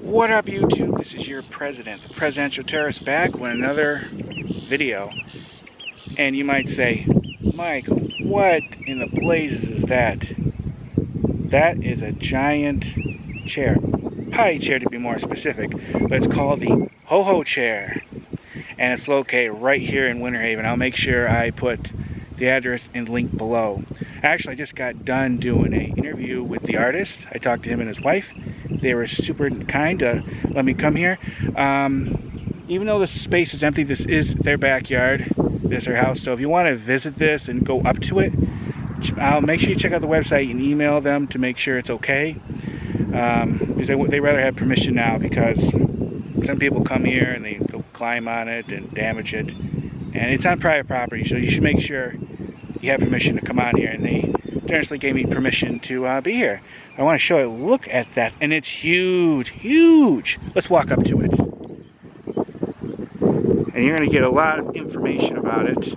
What up, YouTube? This is your president, the presidential tourist, back with another video. And you might say, Michael, what in the blazes is that? That is a giant chair. Potty chair to be more specific, but it's called the HoHo Chair. And it's located right here in Winter Haven. I'll make sure I put the address and link below. Actually, I just got done doing an interview with the artist. I talked to him and his wife. They were super kind to let me come here. Even though the space is empty, this is their backyard. This is their house. So if you want to visit this and go up to it, I'll make sure you check out the website and email them to make sure it's okay. Because they rather have permission now, because some people come here and they'll climb on it and damage it. And it's on private property, so you should make sure you have permission to come on here. And they generously gave me permission to be here. I want to show you. Look at that, and it's huge, huge. Let's walk up to it. And you're going to get a lot of information about it.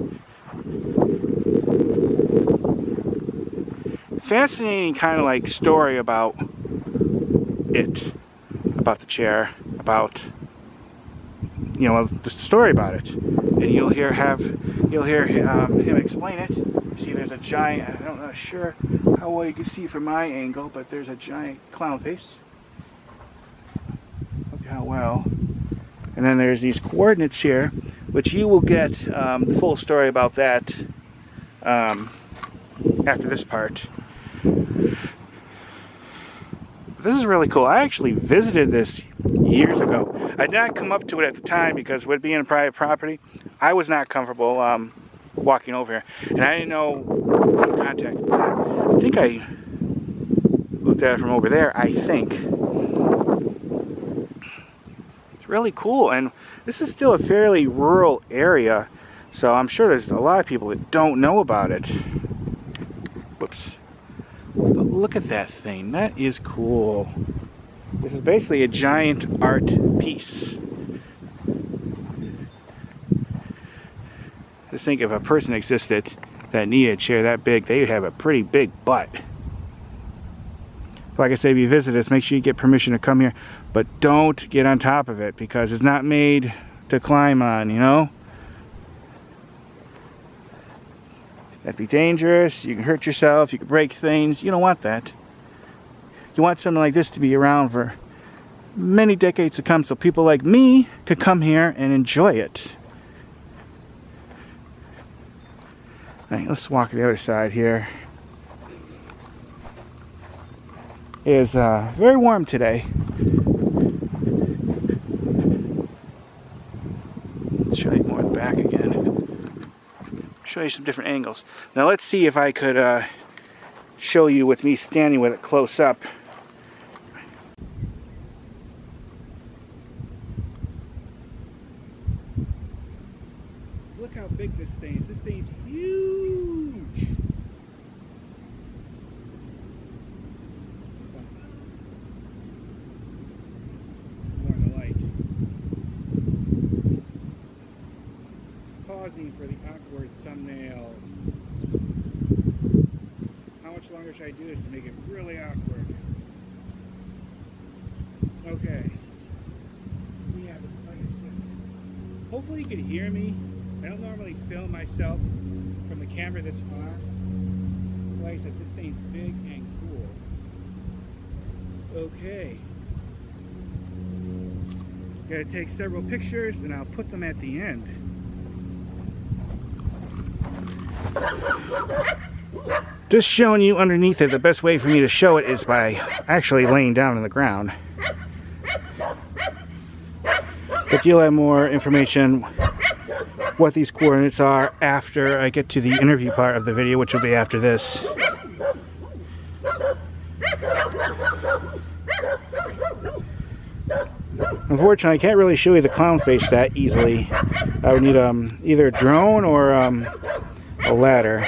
Fascinating kind of like story about it, about the chair, about, you know, the story about it. And you'll hear him explain it. See, there's a giant, I'm not sure how well you can see from my angle, but there's a giant clown face. Look how well. And then there's these coordinates here, which you will get the full story about that after this part. This is really cool. I actually visited this years ago. I did not come up to it at the time because with being a private property, I was not comfortable walking over here. And I didn't know who to contact. I think I looked at it from over there, I think. It's really cool. And this is still a fairly rural area, so I'm sure there's a lot of people that don't know about it. Whoops. But look at that thing. That is cool. This is basically a giant art piece. Just think, if a person existed that needed a chair that big, they would have a pretty big butt. Like I said, if you visit us, make sure you get permission to come here, but don't get on top of it, because it's not made to climb on, you know? That'd be dangerous. You can hurt yourself, you can break things. You don't want that. You want something like this to be around for many decades to come, so people like me could come here and enjoy it. Alright, let's walk the other side here. It is very warm today. Let's show you more of the back again. Show you some different angles. Now let's see if I could show you with me standing with it close up. Look how big this thing is. This thing's huge. More in the light. Pausing for the awkward thumbnail. How much longer should I do this to make it really awkward? Okay. We have it, like I said. Hopefully you can hear me. I don't normally film myself from the camera this far. Like I said, this thing's big and cool. Okay. Gotta take several pictures and I'll put them at the end. Just showing you underneath it, the best way for me to show it is by actually laying down on the ground. But you'll have more information what these coordinates are after I get to the interview part of the video, which will be after this. Unfortunately, I can't really show you the clown face that easily. I would need either a drone or a ladder.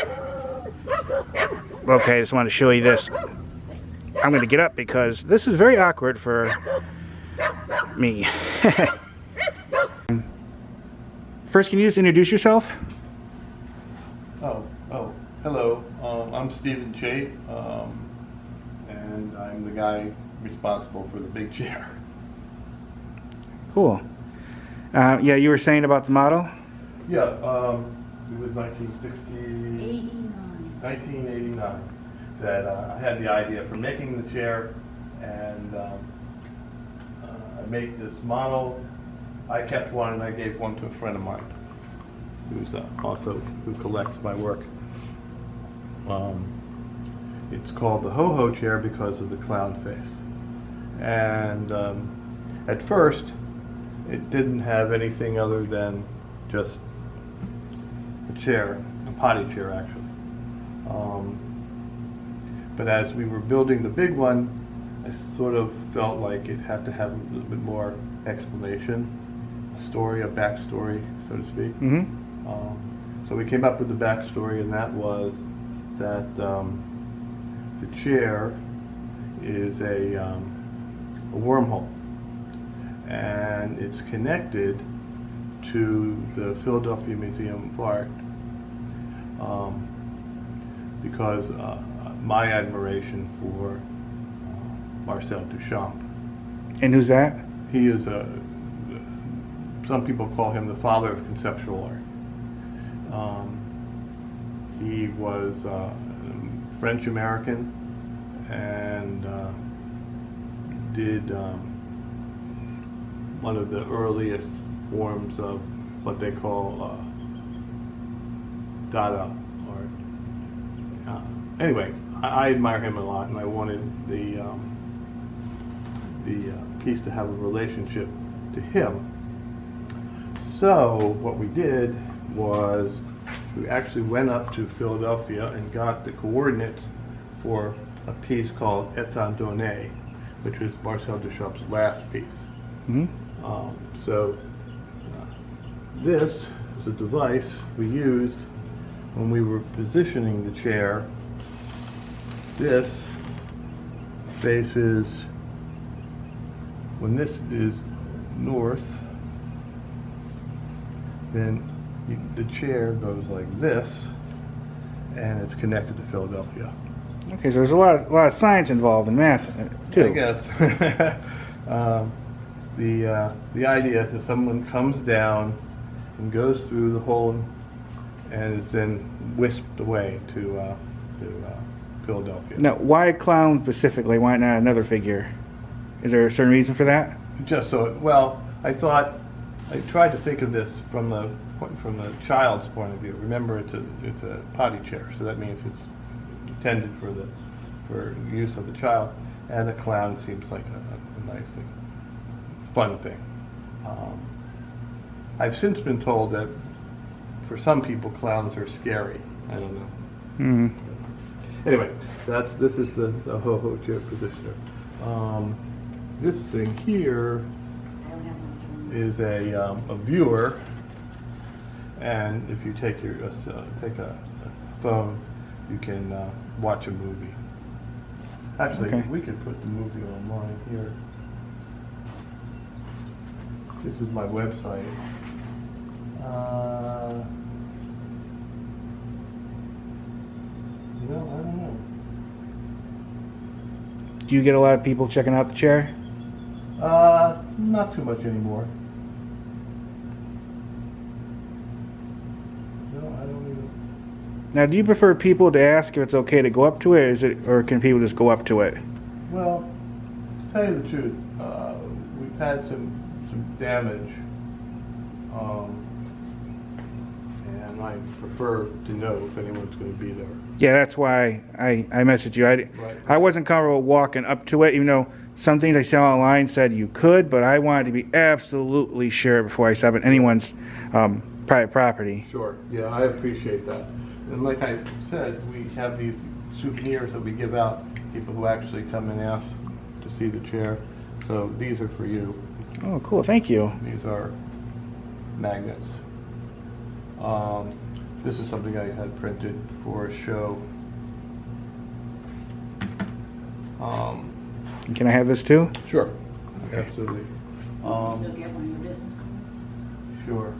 Okay, I just wanted to show you this. I'm going to get up because this is very awkward for me. First, can you just introduce yourself? Hello. I'm Stephen Chait, and I'm the guy responsible for the big chair. Cool. Yeah, you were saying about the model? Yeah, it was 1989 that I had the idea for making the chair, and I made this model. I kept one and I gave one to a friend of mine who's who collects my work. It's called the HoHo Chair because of the clown face. And at first, it didn't have anything other than just a chair, a potty chair actually. But as we were building the big one, I sort of felt like it had to have a little bit more explanation, a story, a backstory, so to speak. Mm-hmm. So we came up with the backstory, and that was that the chair is a wormhole, and it's connected to the Philadelphia Museum of Art because my admiration for Marcel Duchamp. And who's that? He is some people call him the father of conceptual art. He was French-American and did one of the earliest forms of what they call Dada art. Anyway, I admire him a lot, and I wanted the piece to have a relationship to him. So what we did was we actually went up to Philadelphia and got the coordinates for a piece called Étant Donné, which was Marcel Duchamp's last piece. Mm-hmm. This is a device we used when we were positioning the chair. This faces, when this is north, then the chair goes like this, and it's connected to Philadelphia. Okay, so there's a lot of science involved in math too. I guess. The idea is that someone comes down and goes through the hole and is then whisked away to Philadelphia. Now, why clown specifically? Why not another figure? Is there a certain reason for that? Just so, well, I tried to think of this from the child's point of view. Remember, it's a potty chair, so that means it's intended for use of the child, and a clown seems like a nice thing, fun thing. I've since been told that for some people, clowns are scary. I don't know. Mm-hmm. Anyway, this is the HoHo Chair positioner. This thing here is a viewer, and if you take a phone, you can watch a movie. Actually, okay. We could put the movie online here. This is my website. I don't know. Do you get a lot of people checking out the chair? Not too much anymore. No, I don't even. Now, do you prefer people to ask if it's okay to go up to it, or can people just go up to it? Well, to tell you the truth, we've had some damage, and I prefer to know if anyone's going to be there. Yeah, that's why I messaged you. I wasn't comfortable walking up to it, even though some things I saw online said you could, but I wanted to be absolutely sure before I step in anyone's private property. Sure. Yeah, I appreciate that. And like I said, we have these souvenirs that we give out to people who actually come and ask to see the chair. So these are for you. Oh, cool. Thank you. These are magnets. This is something I had printed for a show. Can I have this too? Sure. Absolutely. You'll get one of your business cards. Sure.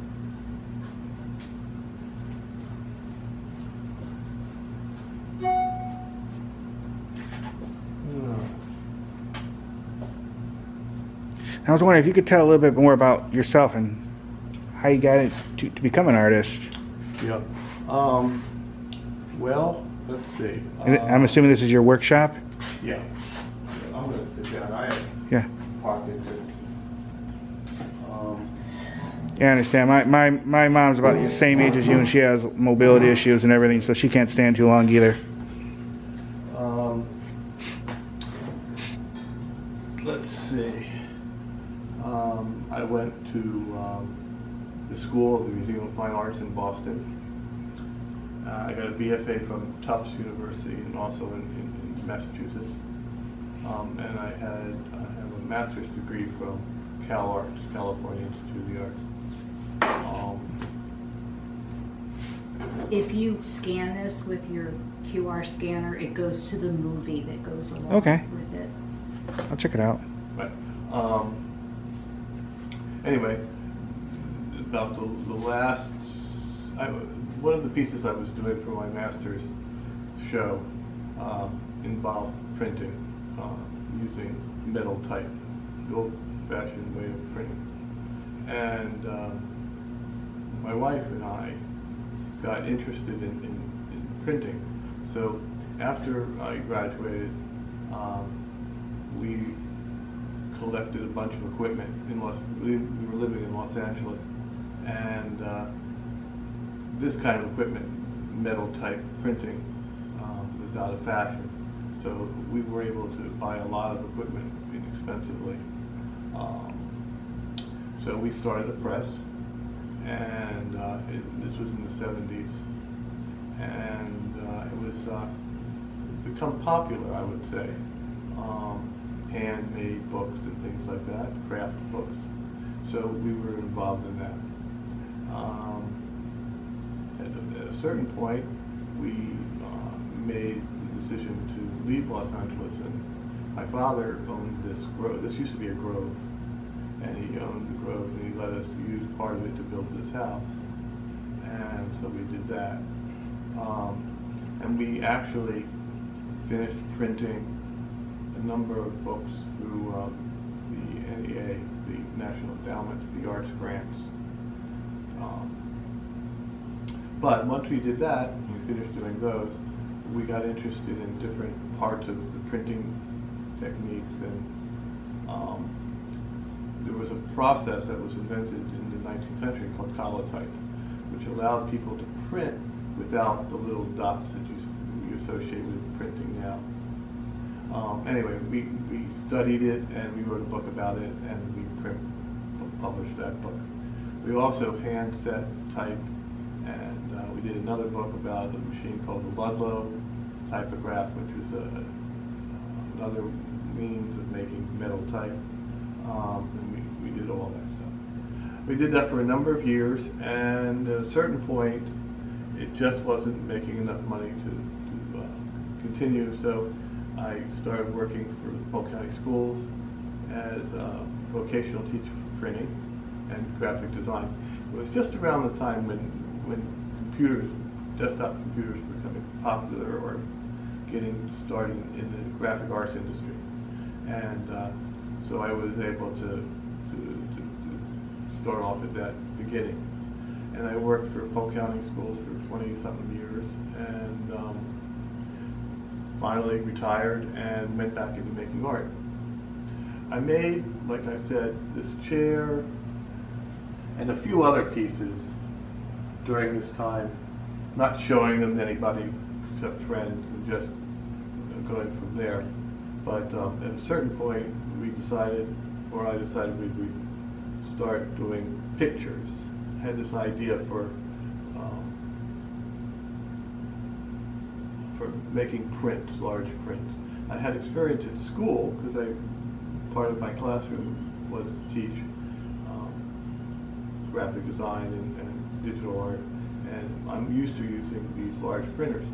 I was wondering if you could tell a little bit more about yourself and how you got it to become an artist. Yeah. Well, let's see. And I'm assuming this is your workshop? Yeah. I'm going to sit down. I have Yeah. pockets. Yeah, I understand. My mom's about the same age as you, and she has mobility issues and everything, so she can't stand too long either. Let's see. I went to the school, the Museum of Fine Arts in Boston. I got a BFA from Tufts University and also in Massachusetts. And I have a master's degree from CalArts, California Institute of the Arts. If you scan this with your QR scanner, it goes to the movie that goes along Okay. with it. I'll check it out. But anyway, about the last, one of the pieces I was doing for my master's show involved printing using metal type, the old-fashioned way of printing. And my wife and I got interested in printing. So after I graduated, we collected a bunch of equipment we were living in Los Angeles, and this kind of equipment, metal type printing, was out of fashion. So we were able to buy a lot of equipment inexpensively. So we started a press, and this was in the 70s, and it was become popular, I would say. Handmade books and things like that, craft books. So we were involved in that. At a certain point, we made the decision to leave Los Angeles, and my father owned this grove. This used to be a grove, and he owned the grove, and he let us use part of it to build this house. And so we did that. And we actually finished printing a number of books through the NEA, the National Endowment for the Arts grants. But once we did that, and we finished doing those, we got interested in different parts of the printing techniques, and there was a process that was invented in the 19th century called collotype, which allowed people to print without the little dots that you associate with printing now. Anyway, we studied it, and we wrote a book about it, and we published that book. We also hand set type, and we did another book about a machine called the Ludlow typograph, which was another means of making metal type, and we did all that stuff. We did that for a number of years, and at a certain point, it just wasn't making enough money to continue, so I started working for the Polk County Schools as a vocational teacher for printing and graphic design. It was just around the time when computers, desktop computers, were becoming popular or getting started in the graphic arts industry. And so I was able to start off at that beginning. And I worked for Polk County Schools for 20-something years, and finally retired and went back into making art. I made, like I said, this chair and a few other pieces during this time, not showing them to anybody except friends, and just going from there. But at a certain point, I decided we would start doing pictures. I had this idea for making prints, large prints. I had experience at school because part of my classroom was to teach graphic design and digital art, and I'm used to using these large printers.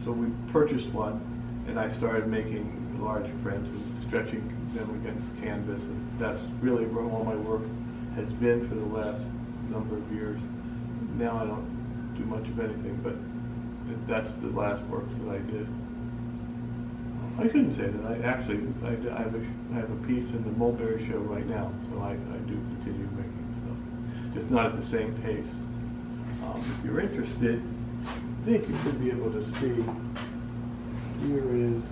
So we purchased one, and I started making large prints and stretching them against canvas, and that's really where all my work has been for the last number of years. Now I don't do much of anything, but that's the last works that I did. I shouldn't say that. I actually, I have a piece in the Mulberry Show right now, so I do continue making stuff. Just not at the same pace. If you're interested, I think you should be able to see, here is,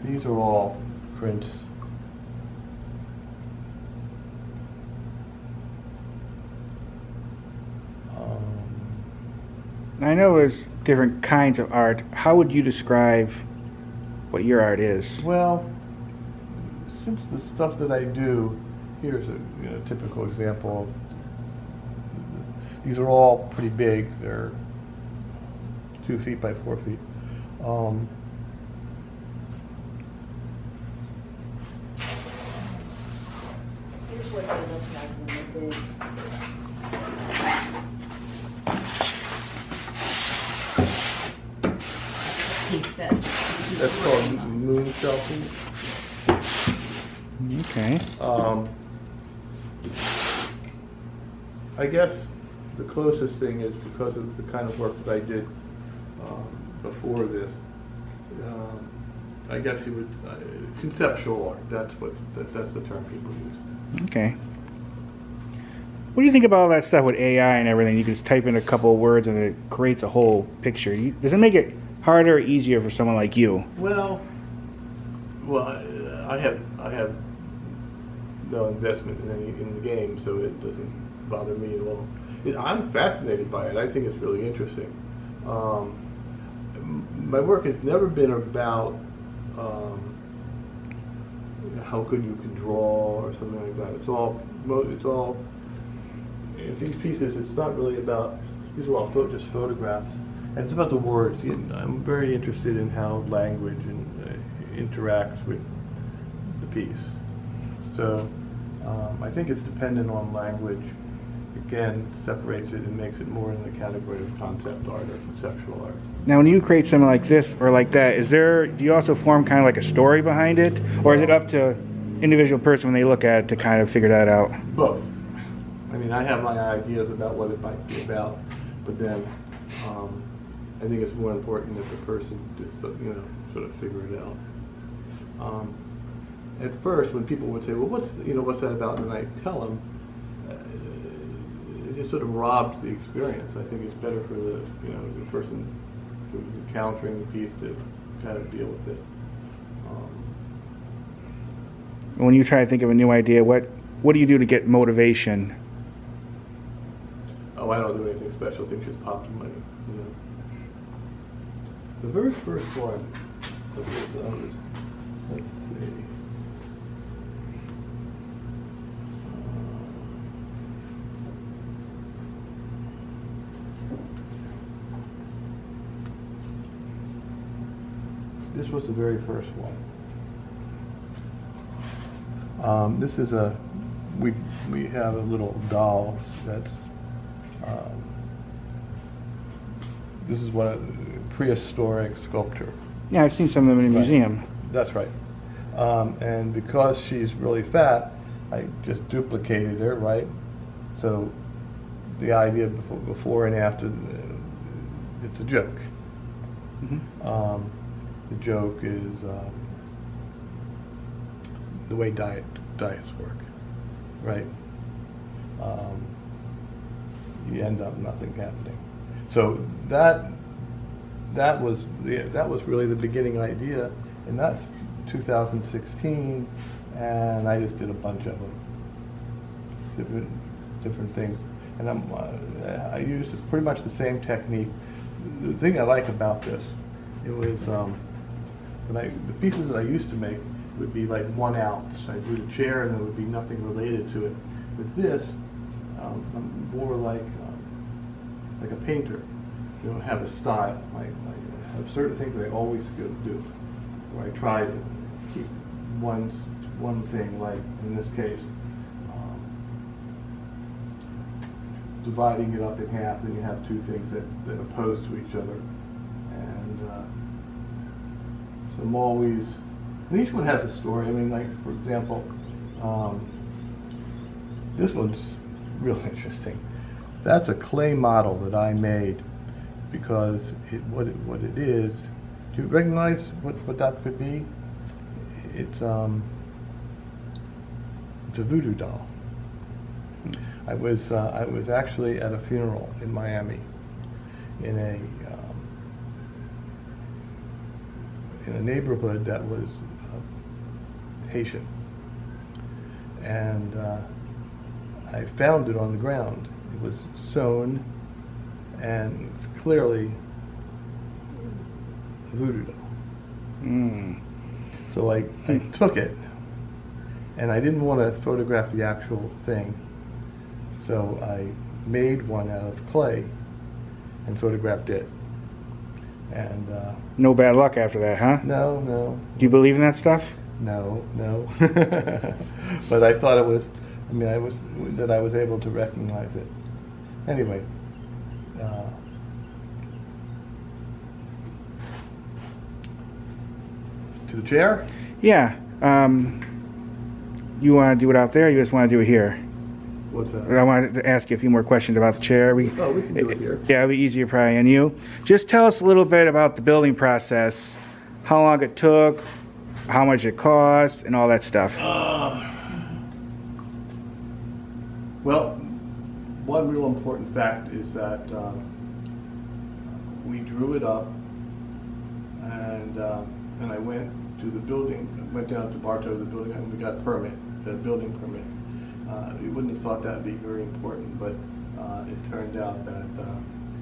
these are all prints. I know there's different kinds of art. How would you describe what your art is? Well, since the stuff that I do, here's a typical example of, these are all pretty big. They're 2 feet by 4 feet. Here's what they look like when they're big. Piece That's called moon shelfing. Okay. I guess the closest thing is because of the kind of work that I did before this. I guess you would conceptual art. That's the term people use. Okay. What do you think about all that stuff with AI and everything? You can just type in a couple of words and it creates a whole picture. Does it make it harder or easier for someone like you? Well, I have no investment in the game, so it doesn't bother me at all. I'm fascinated by it. I think it's really interesting. My work has never been about how good you can draw or something like that. It's all these pieces. It's not really about, these are all just photographs, and it's about the words. I'm very interested in how language interacts with the piece. So I think it's dependent on language. Again, separates it and makes it more in the category of concept art or conceptual art. Now, when you create something like this or like that, do you also form kind of like a story behind it? Or is it up to individual person when they look at it to kind of figure that out? Both. I mean, I have my ideas about what it might be about, but then I think it's more important that the person just sort of figure it out. At first, when people would say, "Well, what's that about?" and I tell them, it just sort of robs the experience. I think it's better for the person who's encountering the piece to kind of deal with it. When you try to think of a new idea, what do you do to get motivation? Oh, I don't do anything special. Things just pop to my, The very first one of this, let's see. This was the very first one. This is we have a little doll that's, this is what a prehistoric sculpture. Yeah, I've seen some of them in a museum. That's right. And because she's really fat, I just duplicated her, right? So the idea before and after, it's a joke. Mm-hmm. The joke is the way diets work, right? You end up nothing happening. So that was really the beginning idea, and that's 2016, and I just did a bunch of them, different things, and I used pretty much the same technique. The thing I like about this, it was the pieces that I used to make would be like 1 ounce. I'd do the chair and there would be nothing related to it. With this, I'm more like a painter. You don't have a style. I have certain things that I always go do, where I try to keep one thing, like in this case, dividing it up in half, and you have two things that oppose to each other. And so I'm always, and each one has a story. I mean, like, for example, this one's real interesting. That's a clay model that I made because what it is. Do you recognize what that could be? It's a voodoo doll. I was actually at a funeral in Miami in a neighborhood that was Haitian, and I found it on the ground. It was sewn, and it's clearly a voodoo doll. Mm. So I took it, and I didn't want to photograph the actual thing, so I made one out of clay and photographed it. And No bad luck after that, huh? no, Do you believe in that stuff? no. But I thought it was. I was able to recognize it. Anyway. To the chair? Yeah. You want to do it out there, or you just want to do it here? What's that? I wanted to ask you a few more questions about the chair. We can do it here. Yeah, it'll be easier probably on you. Just tell us a little bit about the building process, how long it took, how much it cost, and all that stuff. Well, one real important fact is that we drew it up, and I went to the building, went down to Bartow, the building, and we got a building permit. You wouldn't have thought that would be very important, but it turned out that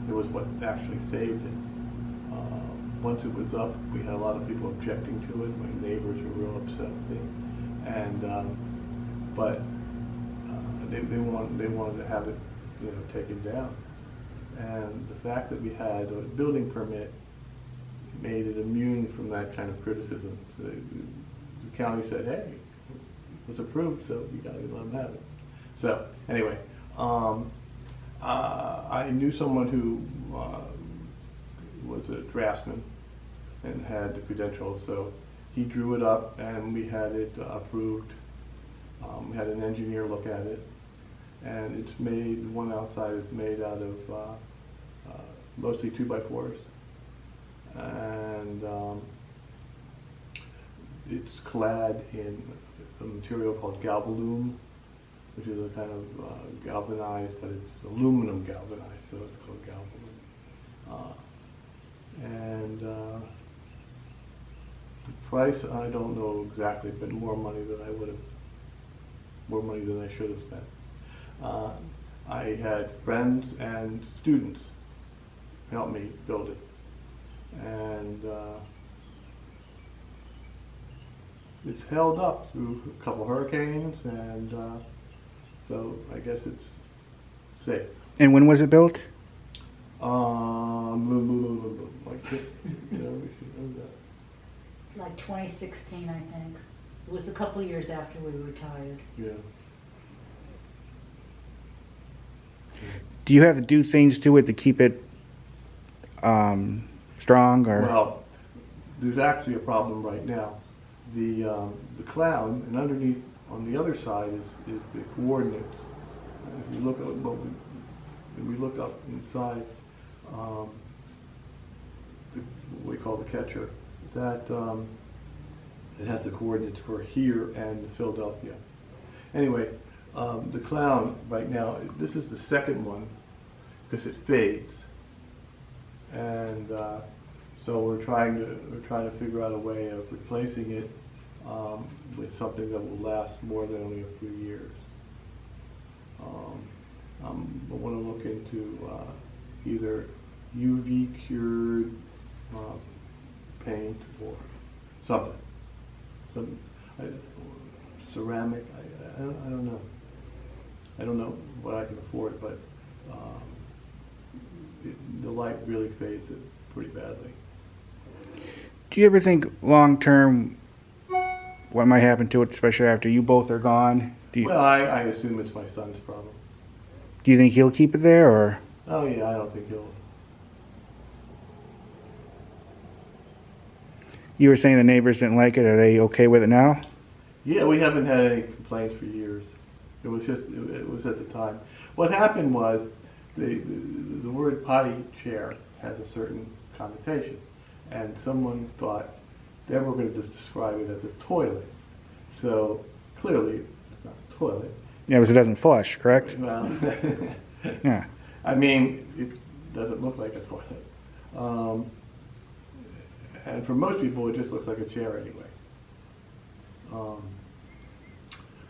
it was what actually saved it. Once it was up, we had a lot of people objecting to it. My neighbors were real upset with it, and but they wanted to have it, taken down. And the fact that we had a building permit made it immune from that kind of criticism. So the county said, "Hey, it was approved, so you got to let them have it." So anyway, I knew someone who was a draftsman and had the credentials, so he drew it up, and we had it approved. We had an engineer look at it, and it's made. One outside is made out of mostly 2x4s, and it's clad in a material called galvalume, which is a kind of galvanized, but it's aluminum galvanized, so it's called galvalume. And the price, I don't know exactly, but more money than I should have spent. I had friends and students help me build it, and it's held up through a couple hurricanes, and so I guess it's safe. And when was it built? Like, we should know that. Like 2016, I think. It was a couple years after we retired. Yeah. Do you have to do things to it to keep it strong, or? Well, there's actually a problem right now. The clown, and underneath on the other side is the coordinates. If you look at if we look up inside, what we call the catcher, that it has the coordinates for here and Philadelphia. Anyway, the clown right now, this is the second one because it fades, and so we're trying to figure out a way of replacing it with something that will last more than only a few years. I want to look into either UV cured paint or something. Ceramic. I don't know. I don't know what I can afford, but the light really fades it pretty badly. Do you ever think long term what might happen to it, especially after you both are gone? Well, I assume it's my son's problem. Do you think he'll keep it there, or? Oh yeah, I don't think he'll. You were saying the neighbors didn't like it. Are they okay with it now? Yeah, we haven't had any complaints for years. It was at the time. What happened was the word potty chair has a certain connotation, and someone thought they were going to just describe it as a toilet. So clearly, it's not a toilet. Yeah, because it doesn't flush, correct? Well, Yeah. I mean, it doesn't look like a toilet. And for most people, it just looks like a chair anyway.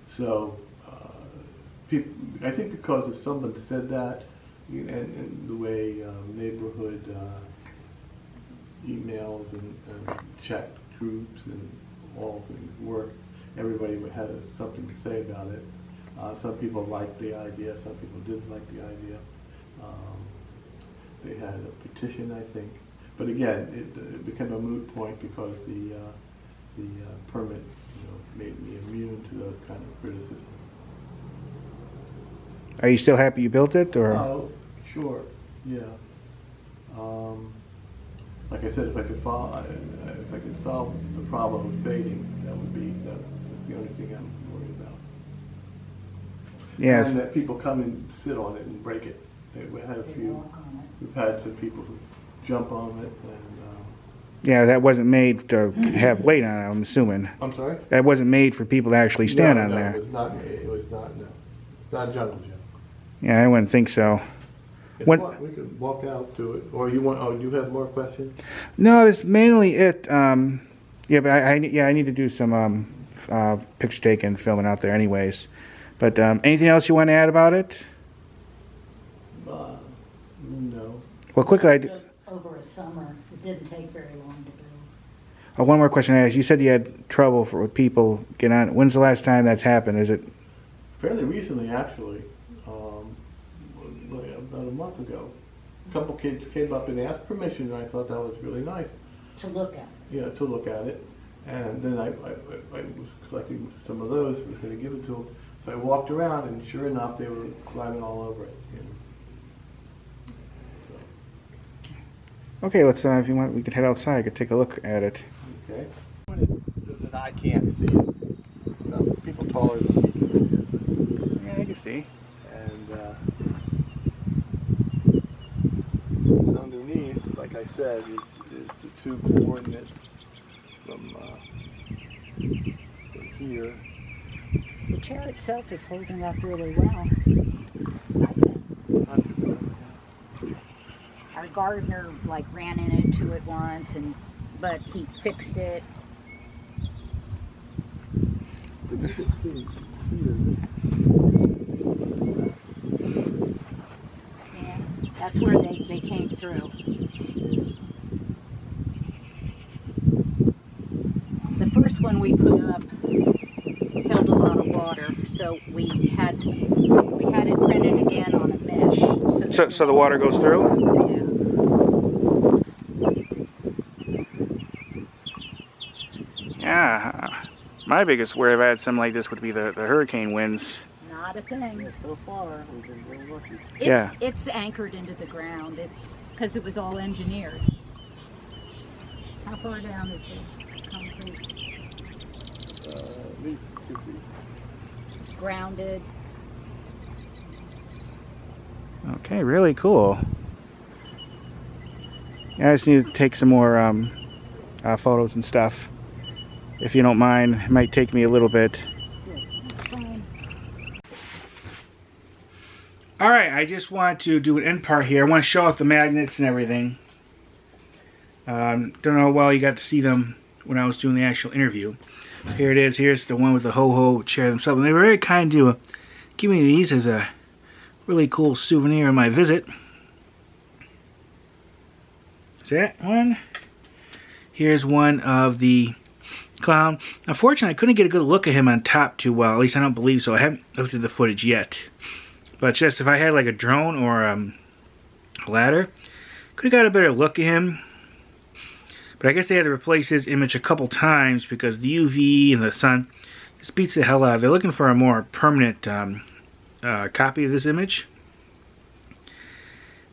So, I think because if someone said that, and the way neighborhood emails and chat groups and all things work, everybody had something to say about it. Some people liked the idea, some people didn't like the idea. They had a petition, I think. But again, it became a moot point because the permit, made me immune to those kind of criticism. Are you still happy you built it, or? Oh, sure, yeah. Like I said, if I could solve the problem of fading, that's the only thing I'm worried about. Yes. And that people come and sit on it and break it. We had a few. Walk on it. We've had some people who jump on it and. Yeah, that wasn't made to have weight on it, I'm assuming. I'm sorry? That wasn't made for people to actually stand on there. No, it was not. It was not. No, it's not jungle gym. Yeah, I wouldn't think so. If What- you want, we could walk out to it, or you want? Oh, you have more questions? No, it's mainly it. Yeah, but I need to do some picture taking, filming out there, anyways. But anything else you want to add about it? No. Well, quickly, Over a summer, it didn't take very long to build. one more question I asked. You said you had trouble with people getting on. When's the last time that's happened? Is it? Fairly recently, actually, about a month ago, a couple kids came up and asked permission, and I thought that was really nice. To look at. Yeah, to look at it. And then I was collecting some of those, was going to give it to them. So I walked around, and sure enough, they were climbing all over it. Okay, let's. If you want, we could head outside. I could take a look at it. Okay. So that I can't see it. Some people taller than me can see it. Yeah, I can see. And underneath, like I said, is the two coordinates from here. The chair itself is holding up really well. Not too bad. Our gardener ran into it once, but he fixed it. But you can see Yeah, that's where they came through. The first one we put up held a lot of water, so we had it printed again on a mesh. So the water goes through? Yeah. Yeah. My biggest worry about something like this would be the hurricane winds. Not a thing. so far, we've been very lucky. It's anchored into the ground. It's because it was all engineered. How far down is the concrete? At least 2 feet. It's grounded. Okay, really cool. Yeah, I just need to take some more photos and stuff. If you don't mind, it might take me a little bit. Fine. Alright, I just want to do an end part here. I want to show off the magnets and everything. Don't know how well you got to see them when I was doing the actual interview. Here it is. Here's the one with the HoHo Chair themselves. And they were very kind to give me these as a really cool souvenir of my visit. Is that one? Here's one of the clown. Unfortunately, I couldn't get a good look at him on top too well. At least I don't believe so. I haven't looked at the footage yet. But just if I had like a drone or a ladder, could have got a better look at him. But I guess they had to replace his image a couple times because the UV and the sun just beats the hell out of it. They're looking for a more permanent copy of this image.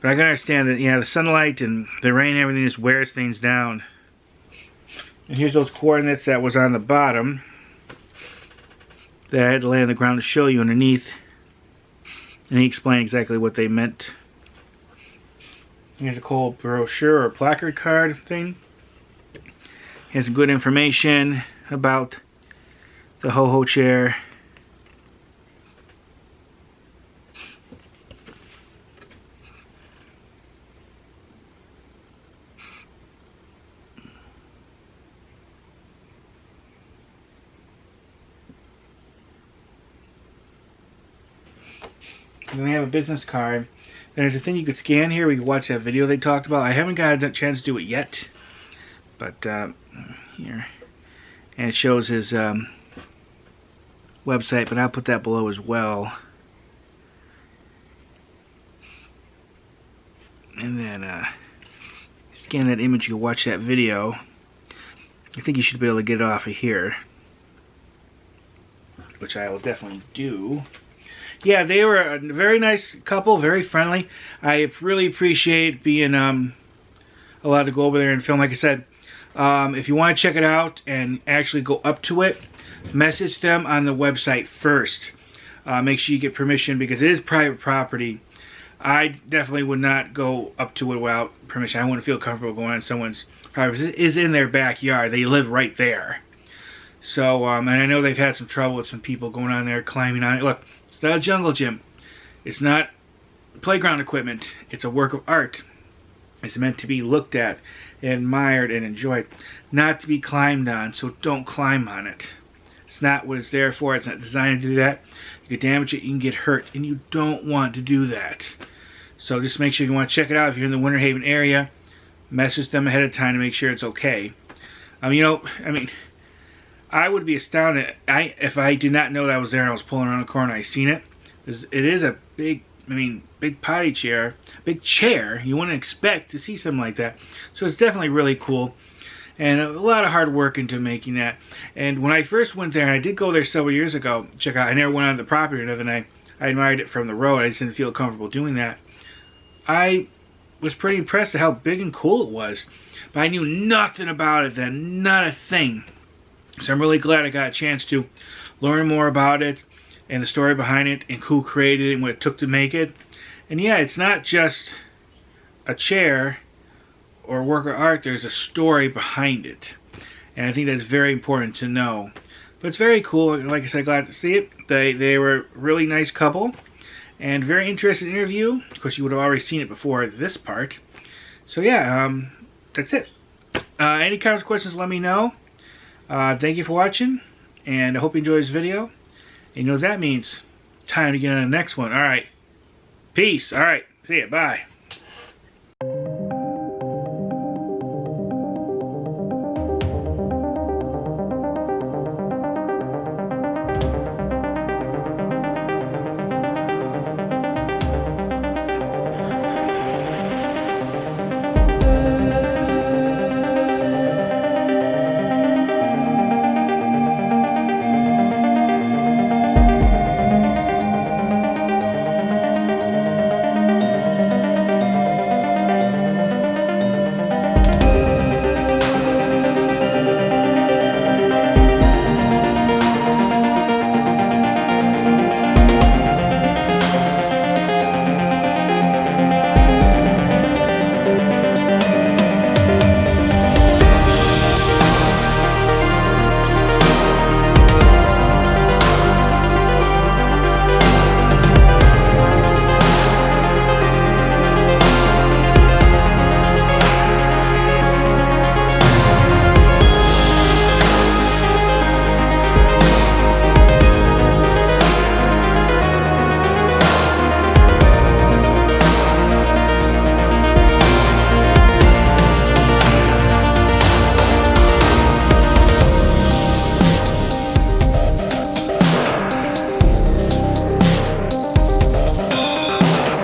But I can understand that, the sunlight and the rain and everything just wears things down. And here's those coordinates that was on the bottom that I had to lay on the ground to show you underneath. And he explained exactly what they meant. Here's a cool brochure or placard card thing. He has some good information about the HoHo Chair. Then we have a business card. There's a thing you could scan here. We can watch that video they talked about. I haven't got a chance to do it yet, but here, and it shows his website. But I'll put that below as well. And then scan that image. You can watch that video. I think you should be able to get it off of here, which I will definitely do. Yeah, they were a very nice couple, very friendly. I really appreciate being allowed to go over there and film. Like I said, if you want to check it out and actually go up to it, message them on the website first. Make sure you get permission because it is private property. I definitely would not go up to it without permission. I wouldn't feel comfortable going on someone's property. It is in their backyard. They live right there. So, and I know they've had some trouble with some people going on there, climbing on it. Look, it's not a jungle gym. It's not playground equipment. It's a work of art. It's meant to be looked at, admired, and enjoyed. Not to be climbed on, so don't climb on it. It's not what it's there for. It's not designed to do that. You can damage it, you can get hurt, and you don't want to do that. So just make sure you want to check it out. If you're in the Winter Haven area, message them ahead of time to make sure it's okay. You know, I mean, I would be astounded if I did not know that I was there and I was pulling around the corner and I seen it. It is a big, big potty chair, big chair. You wouldn't expect to see something like that. So it's definitely really cool. And a lot of hard work into making that. And when I first went there, and I did go there several years ago, check out, I never went on the property or nothing. I admired it from the road. I just didn't feel comfortable doing that. I was pretty impressed at how big and cool it was. But I knew nothing about it then, not a thing. So I'm really glad I got a chance to learn more about it and the story behind it and who created it and what it took to make it. And yeah, it's not just a chair or a work of art. There's a story behind it. And I think that's very important to know. But it's very cool. Like I said, glad to see it. They were a really nice couple and very interesting interview. Of course, you would have already seen it before this part. So yeah, that's it. Any comments, questions, let me know. Thank you for watching, and I hope you enjoyed this video. And you know what that means. Time to get on the next one. Alright. Peace. Alright. See ya. Bye.